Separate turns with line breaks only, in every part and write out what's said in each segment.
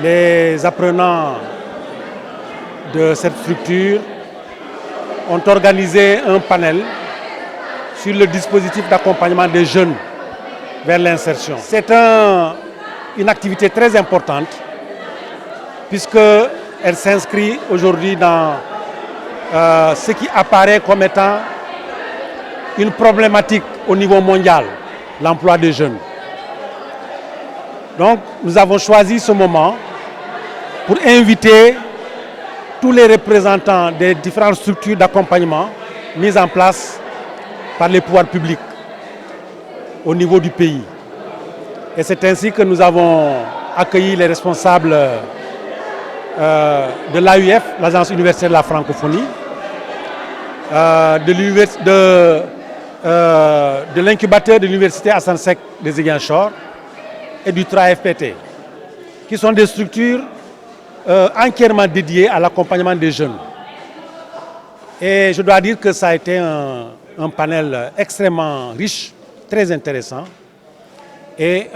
les apprenants de cette structure ont organisé un panel sur le dispositif d'accompagnement des jeunes vers l'insertion. C'est une activité très importante puisqu'elle s'inscrit aujourd'hui dans ce qui apparaît comme étant une problématique au niveau mondial, l'emploi des jeunes. Donc nous avons choisi ce moment pour inviter tous les représentants des différentes structures d'accompagnement mises en place par les pouvoirs publics au niveau du pays. Et c'est ainsi que nous avons accueilli les responsables de l'AUF, l'Agence universitaire de la francophonie, de l'incubateur de l'université Assane Seck de Ziguinchor et du TRAFPT, qui sont des structures entièrement dédiées à l'accompagnement des jeunes. Et je dois dire que ça a été un panel extrêmement riche, très intéressant, et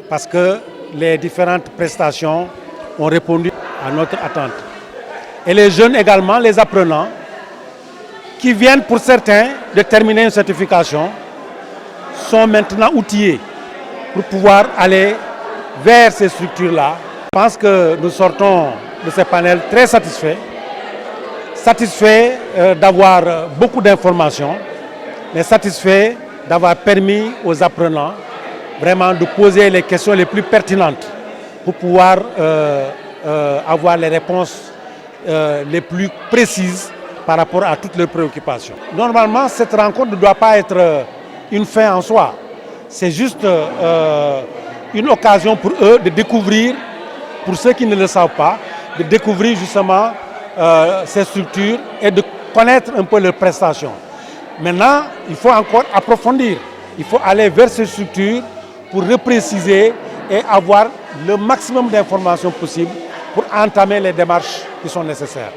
parce que les différentes prestations ont répondu à notre attente. Et les jeunes également, les apprenants, qui viennent pour certains de terminer une certification, sont maintenant outillés pour pouvoir aller vers ces structures-là. Je pense que nous sortons de ce panel très satisfaits d'avoir beaucoup d'informations, mais satisfaits d'avoir permis aux apprenants vraiment de poser les questions les plus pertinentes pour pouvoir avoir les réponses les plus précises par rapport à toutes leurs préoccupations. Normalement, cette rencontre ne doit pas être une fin en soi. C'est juste une occasion pour eux de découvrir, pour ceux qui ne le savent pas, de découvrir justement ces structures et de connaître un peu leurs prestations. Maintenant, il faut encore approfondir. Il faut aller vers ces structures pour repréciser et avoir le maximum d'informations possibles pour entamer les démarches qui sont nécessaires.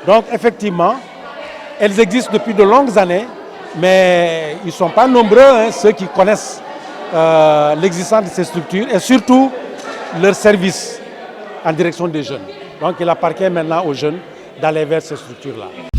Donc effectivement, elles existent depuis de longues années, mais ils ne sont pas nombreux, ceux qui connaissent l'existence de ces structures et surtout leur service en direction des jeunes. Donc il appartient maintenant aux jeunes d'aller vers ces structures-là.